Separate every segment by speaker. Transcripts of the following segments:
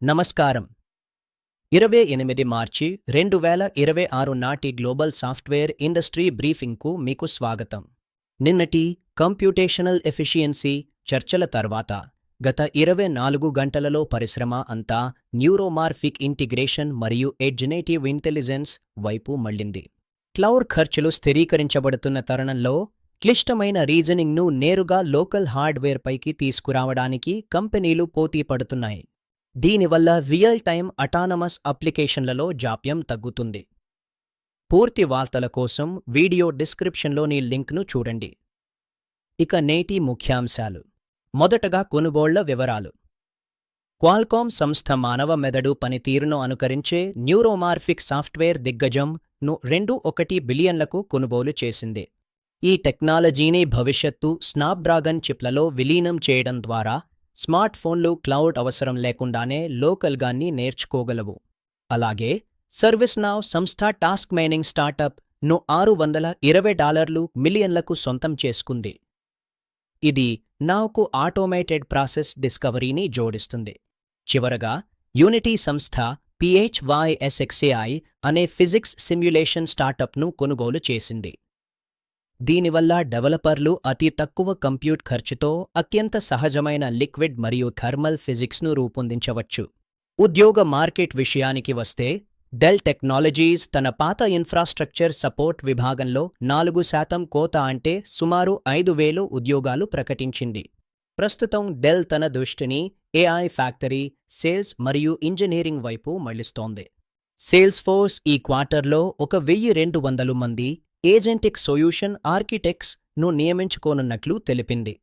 Speaker 1: నమస్కారం. 28 మార్చి 2026 నాటి global software industry బ్రీఫింగ్కు మీకు స్వాగతం. నిన్నటి కంప్యూటేషనల్ ఎఫిషియన్సీ చర్చల తర్వాత గత 24 గంటలలో పరిశ్రమ అంతా న్యూరోమార్ఫిక్ ఇంటిగ్రేషన్ మరియు జెనరేటివ్ ఇంటెలిజెన్స్ వైపు మళ్లింది. క్లౌడ్ ఖర్చులు స్థిరీకరించబడుతున్న తరుణంలో క్లిష్టమైన రీజనింగ్ను నేరుగా లోకల్ హార్డ్వేర్పైకి తీసుకురావడానికి కంపెనీలు పోటీ పడుతున్నాయి. దీనివల్ల రియల్ టైమ్ అటానమస్ అప్లికేషన్లలో జాప్యం తగ్గుతుంది. పూర్తి వార్తల కోసం వీడియో డిస్క్రిప్షన్లోని లింక్ను చూడండి. ఇక నేటి ముఖ్యాంశాలు. మొదటగా కొనుగోళ్ల వివరాలు. క్వాల్కామ్ సంస్థ మానవ మెదడు పనితీరును అనుకరించే న్యూరోమార్ఫిక్ సాఫ్ట్వేర్ దిగ్గజం ను 2.1 బిలియన్లకు కొనుగోలు చేసింది. ఈ టెక్నాలజీని భవిష్యత్తు స్నాప్డ్రాగన్ చిప్లలో విలీనం చేయడం ద్వారా స్మార్ట్ ఫోన్లు క్లౌడ్ అవసరం లేకుండానే లోకల్గాన్ని నేర్చుకోగలవు. అలాగే సర్వీస్నౌ సంస్థ టాస్క్ మైనింగ్ స్టార్టప్ ను $620 మిలియన్లకు సొంతం చేసుకుంది. ఇది నౌకు ఆటోమేటెడ్ ప్రాసెస్ డిస్కవరీని జోడిస్తుంది. చివరగా యూనిటీ సంస్థ PHYSXAI అనే ఫిజిక్స్ సిమ్యులేషన్ స్టార్టప్ను కొనుగోలు చేసింది. దీనివల్ల డెవలపర్లు అతి తక్కువ కంప్యూట్ ఖర్చుతో అత్యంత సహజమైన లిక్విడ్ మరియు థర్మల్ ఫిజిక్స్ను రూపొందించవచ్చు. ఉద్యోగ మార్కెట్ విషయానికి వస్తే డెల్ టెక్నాలజీస్ తన పాత ఇన్ఫ్రాస్ట్రక్చర్ సపోర్ట్ విభాగంలో 4% కోత అంటే సుమారు 5,000 ఉద్యోగాలు ప్రకటించింది. ప్రస్తుతం డెల్ తన దృష్టిని AI ఫ్యాక్టరీ, సేల్స్ మరియు ఇంజనీరింగ్ వైపు మళ్లిస్తోంది. సేల్స్ ఫోర్స్ ఈ క్వార్టర్లో 1,200 మంది ఏజెంటిక్ సొల్యూషన్ ఆర్కిటెక్ట్స్ ను నియమించుకోనున్నట్లు తెలిపింది.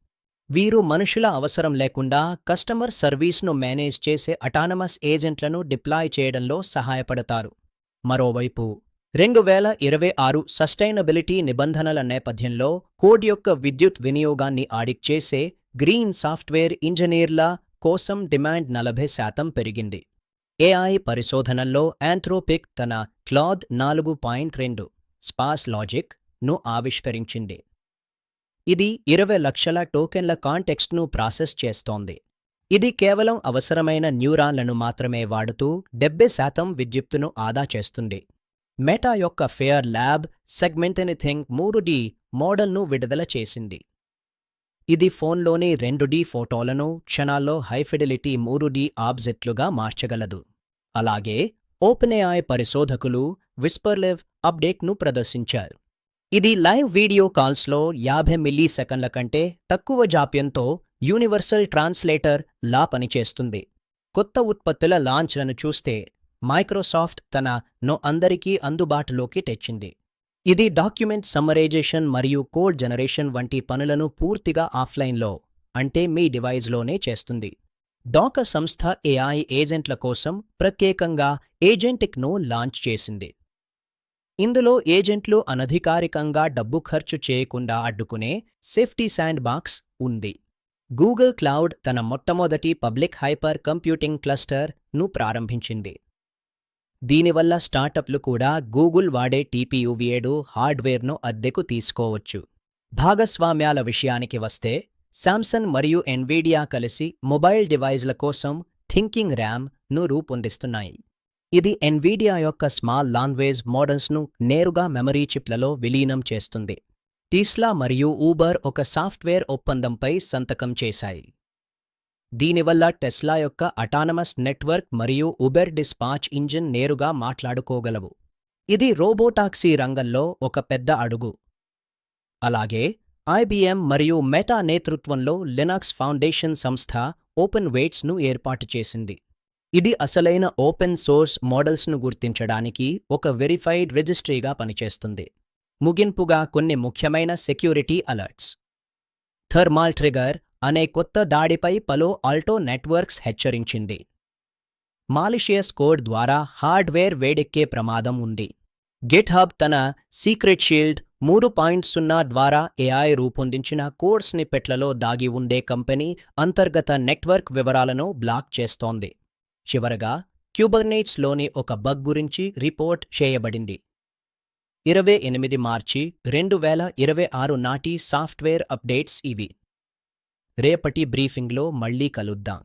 Speaker 1: వీరు మనుషుల అవసరం లేకుండా కస్టమర్ సర్వీస్ను మేనేజ్ చేసే అటానమస్ ఏజెంట్లను డిప్లాయ్ చేయడంలో సహాయపడతారు. మరోవైపు 2026 సస్టైనబిలిటీ నిబంధనల నేపథ్యంలో కోడ్ యొక్క విద్యుత్ వినియోగాన్ని ఆడిట్ చేసే గ్రీన్ సాఫ్ట్వేర్ ఇంజనీర్ల కోసం డిమాండ్ 40% పెరిగింది. AI పరిశోధనల్లో ఆంథ్రోపిక్ తన క్లాడ్ 4.2 స్పాస్ లాజిక్ ను ఆవిష్కరించింది. ఇది 20 లక్షల టోకెన్ల కాంటెక్స్ట్ను ప్రాసెస్ చేస్తోంది. ఇది కేవలం అవసరమైన న్యూరాన్లను మాత్రమే వాడుతూ 70% విద్యుత్తును ఆదా చేస్తుంది. మెటా యొక్క fair lab segment anything 3D మోడల్ను విడుదల చేసింది. ఇది ఫోన్లోని 2D ఫోటోలను క్షణాల్లో హైఫిడెలిటీ 3D ఆబ్జెక్ట్లుగా మార్చగలదు. అలాగే ఓపెన్ఏఐ పరిశోధకులు విస్పర్లివ్ అప్డేట్ను ప్రదర్శించారు. ఇది లైవ్ వీడియో కాల్స్లో 50 మిల్లీసెకన్ల కంటే తక్కువ జాప్యంతో యూనివర్సల్ ట్రాన్స్లేటర్ లా పనిచేస్తుంది. కొత్త ఉత్పత్తుల లాంచ్లను చూస్తే మైక్రోసాఫ్ట్ తన నో అందరికీ అందుబాటులోకి తెచ్చింది. ఇది డాక్యుమెంట్ సమ్మరైజేషన్ మరియు కోడ్ జనరేషన్ వంటి పనులను పూర్తిగా ఆఫ్లైన్లో అంటే మీ డివైజ్లోనే చేస్తుంది. డాకర్ సంస్థ AI ఏజెంట్ల కోసం ప్రత్యేకంగా ఏజెంటిక్ను లాంచ్ చేసింది. ఇందులో ఏజెంట్లు అనధికారికంగా డబ్బు ఖర్చు చేయకుండా అడ్డుకునే సేఫ్టీ శాండ్ బాక్స్ ఉంది. గూగుల్ క్లౌడ్ తన మొట్టమొదటి పబ్లిక్ హైపర్ కంప్యూటింగ్ క్లస్టర్ ను ప్రారంభించింది. దీనివల్ల స్టార్టప్లు కూడా గూగుల్ వాడే TPU-7 హార్డ్వేర్ను అద్దెకు తీసుకోవచ్చు. భాగస్వామ్యాల విషయానికి వస్తే శాంసంగ్ మరియు ఎన్విడియా కలిసి మొబైల్ డివైజ్ల కోసం థింకింగ్ ర్యామ్ ను రూపొందిస్తున్నాయి. ఇది ఎన్విడియా యొక్క స్మాల్ లాంగ్వేజ్ మోడల్స్ను నేరుగా మెమరీ చిప్లలో విలీనం చేస్తుంది. టెస్లా మరియు ఊబర్ ఒక సాఫ్ట్వేర్ ఒప్పందంపై సంతకం చేశాయి. దీనివల్ల టెస్లా యొక్క అటానమస్ నెట్వర్క్ మరియు ఉబెర్ డిస్పాచ్ ఇంజిన్ నేరుగా మాట్లాడుకోగలవు. ఇది రోబోటాక్సీ రంగంలో ఒక పెద్ద అడుగు. అలాగే IBM మరియు మెటా నేతృత్వంలో లినక్స్ ఫౌండేషన్ సంస్థ ఓపెన్ వెయిట్స్ను ఏర్పాటు చేసింది. ఇది అసలైన ఓపెన్ సోర్స్ మోడల్స్ను గుర్తించడానికి ఒక వెరిఫైడ్ రిజిస్ట్రీగా పనిచేస్తుంది. ముగింపుగా కొన్ని ముఖ్యమైన సెక్యూరిటీ అలర్ట్స్. థర్మాల్ ట్రిగర్ అనే కొత్త దాడిపై పలో ఆల్టో నెట్వర్క్స్ హెచ్చరించింది. మాలిషియస్ కోడ్ ద్వారా హార్డ్వేర్ వేడెక్కే ప్రమాదం ఉంది. గిట్హబ్ తన సీక్రెట్ షీల్డ్ 3.0 ద్వారా AI రూపొందించిన కోడ్ స్నిప్పెట్లలో దాగి ఉండే కంపెనీ అంతర్గత నెట్వర్క్ వివరాలను బ్లాక్ చేస్తోంది. చివరగా క్యూబర్నెట్స్లోని ఒక బగ్ గురించి రిపోర్ట్ చేయబడింది. 28 మార్చి 2026 నాటి సాఫ్ట్వేర్ అప్డేట్స్ ఇవి. రేపటి బ్రీఫింగ్లో మళ్ళీ కలుద్దాం.